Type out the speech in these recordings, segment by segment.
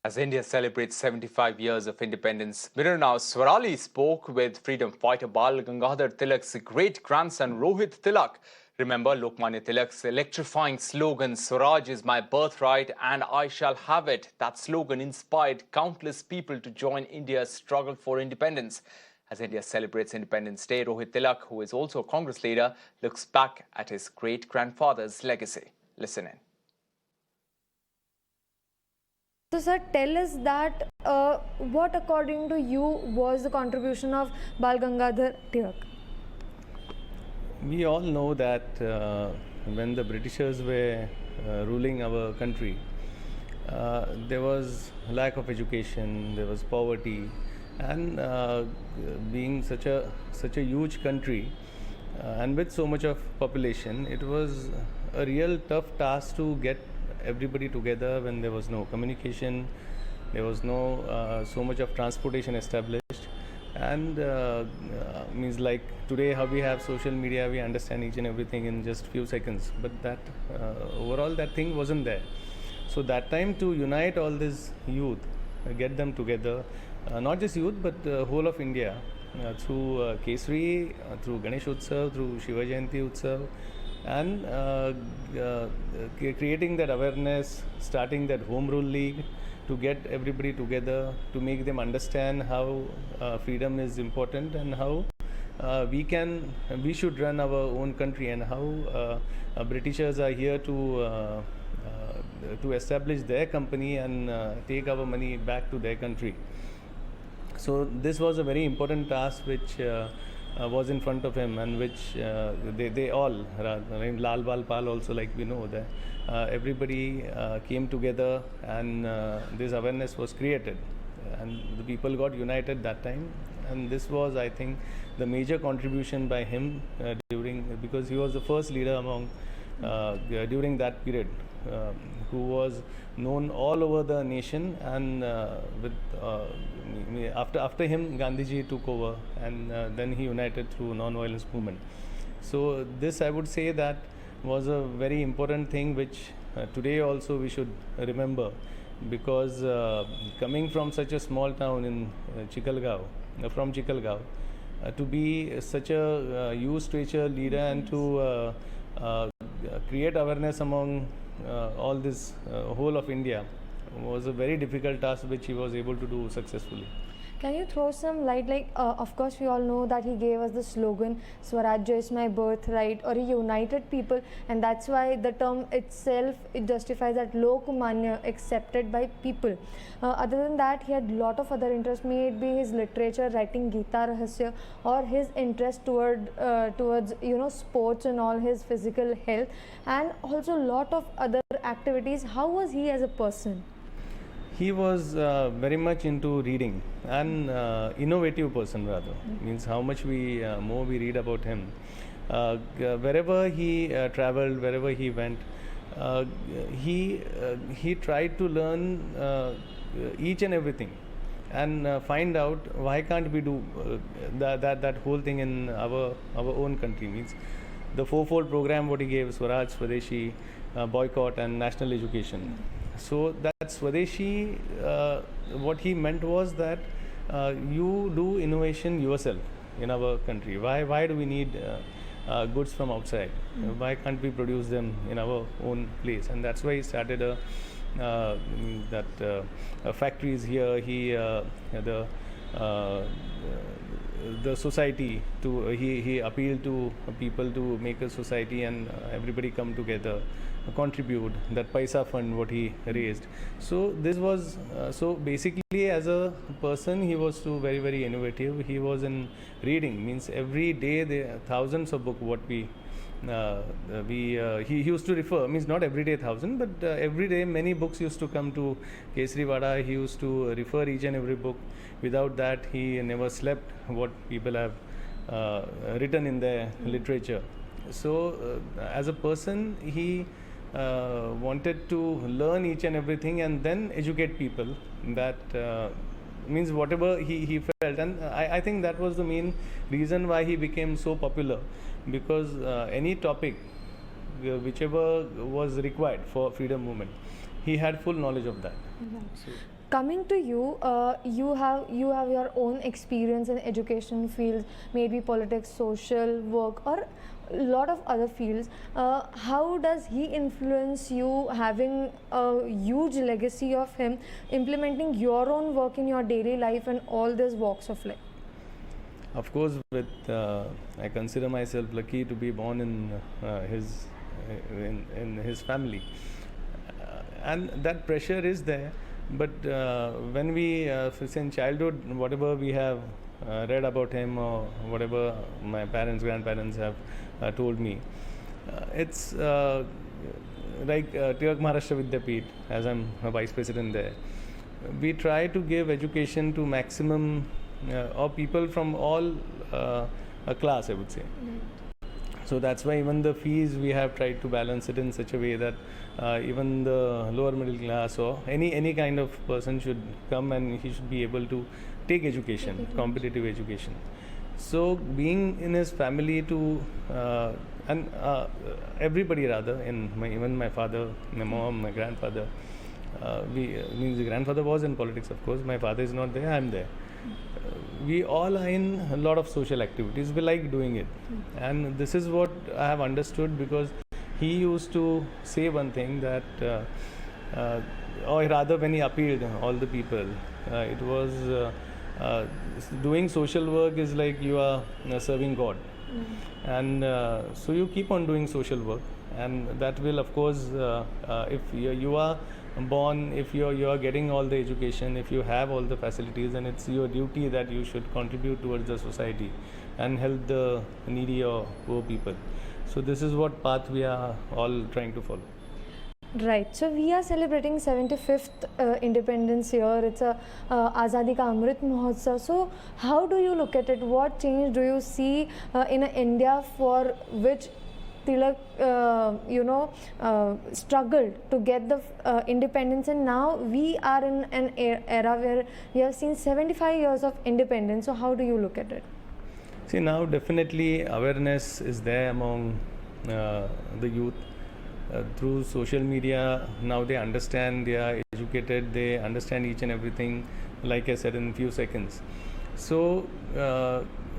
As India celebrates 75 years of independence, Mirror Now Swarali spoke with freedom fighter Bal Gangadhar Tilak's great-grandson Rohit Tilak. Remember Lokmanya Tilak's electrifying slogan, Swaraj is my birthright and I shall have it. That slogan inspired countless people to join India's struggle for independence. As India celebrates Independence Day, Rohit Tilak, who is also a Congress leader, looks back at his great-grandfather's legacy. Listen in. So, sir, tell us that what, according to you, was the contribution of Bal Gangadhar Tilak? We all know that when the Britishers were ruling our country, there was lack of education, there was poverty, and being such a huge country and with so much of population, it was a real tough task to get everybody together when there was no communication, there was no so much of transportation established, and means like today how we have social media, we understand each and everything in just few seconds, but that overall that thing wasn't there. So that time to unite all this youth, get them together, not just youth but whole of India, through Kesari, through Ganesh Utsav, through Shiva Jayanti Utsav, and creating that awareness, starting that home rule league to get everybody together, to make them understand how freedom is important and how we should run our own country, and how Britishers are here to establish their company and take our money back to their country. So this was a very important task which was in front of him, and which they all, Lal Bal Pal also, like we know that everybody came together, and this awareness was created, and the people got united that time. And this was, I think, the major contribution by him because he was the first leader among during that period who was known all over the nation, and after him Gandhiji took over, and then he united through non-violence movement. So this, I would say, that was a very important thing which today also we should remember, because coming from such a small town in Chikhalgaon, from Chikhalgaon, to be such a youth stature leader and to create awareness among all this whole of India was a very difficult task which he was able to do successfully. Can you throw some light, like, of course we all know that he gave us the slogan, Swaraj is my birthright, or he united people, and that's why the term itself, it justifies that Lokmanya, accepted by people. Other than that, he had lot of other interests, may it be his literature, writing Gita Rahasya, or his interest towards sports and all, his physical health, and also lot of other activities. How was he as a person? He was very much into reading, and innovative person rather. Means how much more we read about him. Wherever he traveled, wherever he went, he tried to learn each and everything, and find out why can't we do that whole thing in our own country. Means the fourfold program what he gave: Swaraj, Swadeshi, boycott, and national education. So that Swadeshi, what he meant was that you do innovation yourself in our country. Why do we need goods from outside? Why can't we produce them in our own place? And that's why he started factories here. He the society he appealed to people to make a society, and everybody come together, contribute that paisa fund what he raised. So this was so basically, as a person, he was too very innovative. He was in reading, means every day there are thousands of books what he used to refer, means not every day 1,000, but every day many books used to come to Kesari. He used to refer each and every book. Without that, he never slept what people have written in their literature. So as a person, he wanted to learn each and everything and then educate people. That means whatever he felt, and I think that was the main reason why he became so popular, because any topic whichever was required for freedom movement, he had full knowledge of that. So, Coming to you, you have your own experience in education fields, maybe politics, social work, or a lot of other fields. How does he influence you, having a huge legacy of him implementing your own work in your daily life and all these walks of life? of course, I consider myself lucky to be born in his family, and that pressure is there. But when we, in childhood, whatever we have read about him or whatever my parents, grandparents have told me, it's like Tilak Maharashtra Vidyapeeth, as I'm a vice president there. We try to give education to maximum of people from all a class, I would say. So that's why even the fees we have tried to balance it in such a way that even the lower middle class or any kind of person should come and he should be able to take education, competitive education. So being in his family to and everybody rather, even my father, my mom, my grandfather, means the grandfather was in politics, of course. My father is not there, I am there. We all are in a lot of social activities. We like doing it, and this is what I have understood, because he used to say one thing that, or rather, when he appealed all the people, it was doing social work is like you are serving God, and so you keep on doing social work, and that will, of course, if you are born, if you are getting all the education, if you have all the facilities, and it's your duty that you should contribute towards the society and help the needy or poor people. So this is what path we are all trying to follow. Right. So we are celebrating 75th Independence year. It's a Azadi Ka Amrit Mahotsav. So how do you look at it? What change do you see in India for which Tilak, struggled to get the independence, and now we are in an era where we have seen 75 years of independence. So how do you look at it? See, now definitely awareness is there among the youth through social media. Now they understand, they are educated, they understand each and everything, like I said, in few seconds. So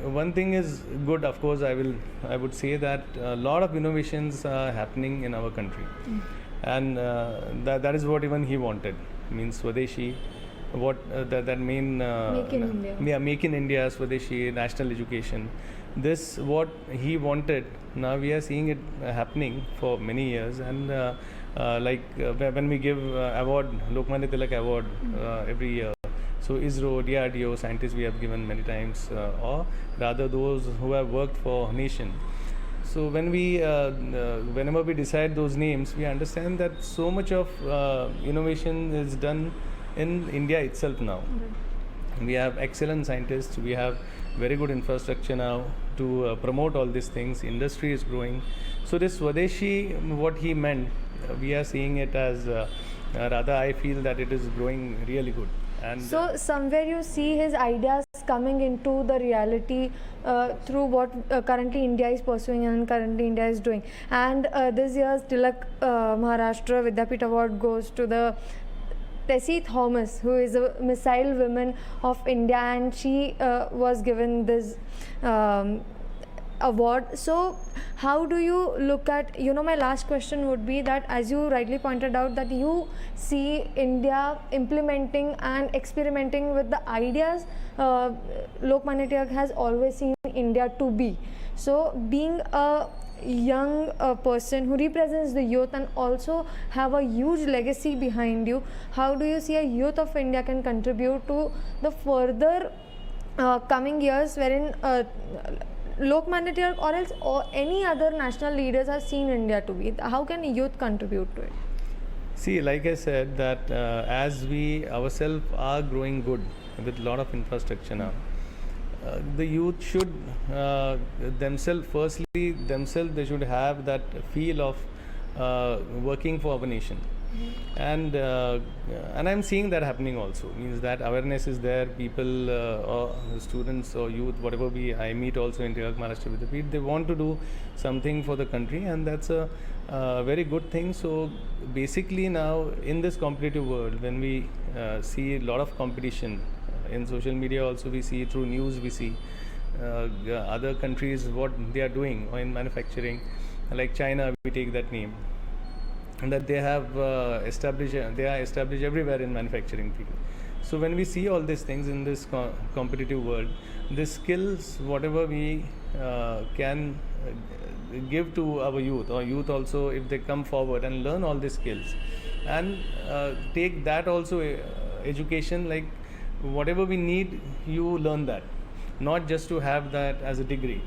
one thing is good, of course. I would say that a lot of innovations are happening in our country, and that is what even he wanted. Means Swadeshi, what that main Make in India. Yeah, make in India, Swadeshi, national education. This what he wanted. Now we are seeing it happening for many years, and when we give award, Lokmanya Tilak award every year. So ISRO, DRDO, scientists we have given many times, or rather those who have worked for nation. So when we, whenever we decide those names, we understand that so much of innovation is done in India itself now. We have excellent scientists, we have very good infrastructure now to promote all these things. Industry is growing. So this Swadeshi, what he meant, we are seeing it as, rather I feel that it is growing really good. And so somewhere you see his ideas coming into the reality through what currently India is pursuing and currently India is doing. And this year's Tilak Maharashtra Vidyapeeth Award goes to the Tessie Thomas, who is a missile woman of India, and she was given this award. So how do you look at, my last question would be that, as you rightly pointed out, that you see India implementing and experimenting with the ideas Lokmanya Tilak has always seen India to be. So being a young person who represents the youth and also have a huge legacy behind you, how do you see a youth of India can contribute to the further coming years wherein Lokmanya Tilak or else any other national leaders have seen India to be? How can youth contribute to it? See, like I said, that as we ourselves are growing good with a lot of infrastructure now, the youth should themselves they should have that feel of working for our nation. And I'm seeing that happening also. Means that awareness is there. People or students or youth, whatever I meet also in Tilak Maharashtra Vidyapeeth, they want to do something for the country, and that's a very good thing. So basically now in this competitive world, when we see a lot of competition in social media, also we see through news, we see other countries what they are doing in manufacturing, like China, we take that name, and that they are established everywhere in manufacturing field. So when we see all these things in this competitive world, the skills whatever we can give to our youth, or youth also, if they come forward and learn all these skills and take that also education, like whatever we need, you learn that, not just to have that as a degree,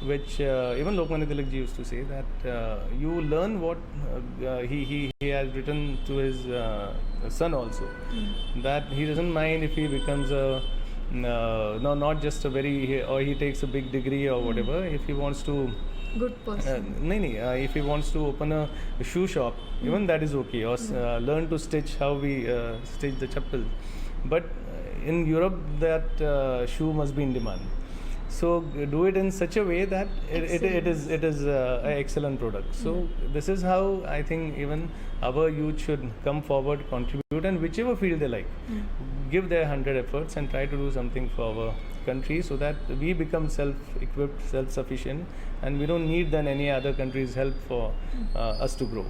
which even Lokmanya Tilak ji used to say, that you learn what he has written to his son also, that he doesn't mind if he becomes a no, not just a very, or he takes a big degree or whatever. If he wants to Good person. if he wants to open a shoe shop, even that is okay, or learn to stitch, how we stitch the chappal. But in Europe, that shoe must be in demand. So do it in such a way that it is an excellent product. So this is how I think even our youth should come forward, contribute, and whichever field they like, give their 100 efforts and try to do something for our country, so that we become self-equipped, self-sufficient, and we don't need then any other country's help for us to grow.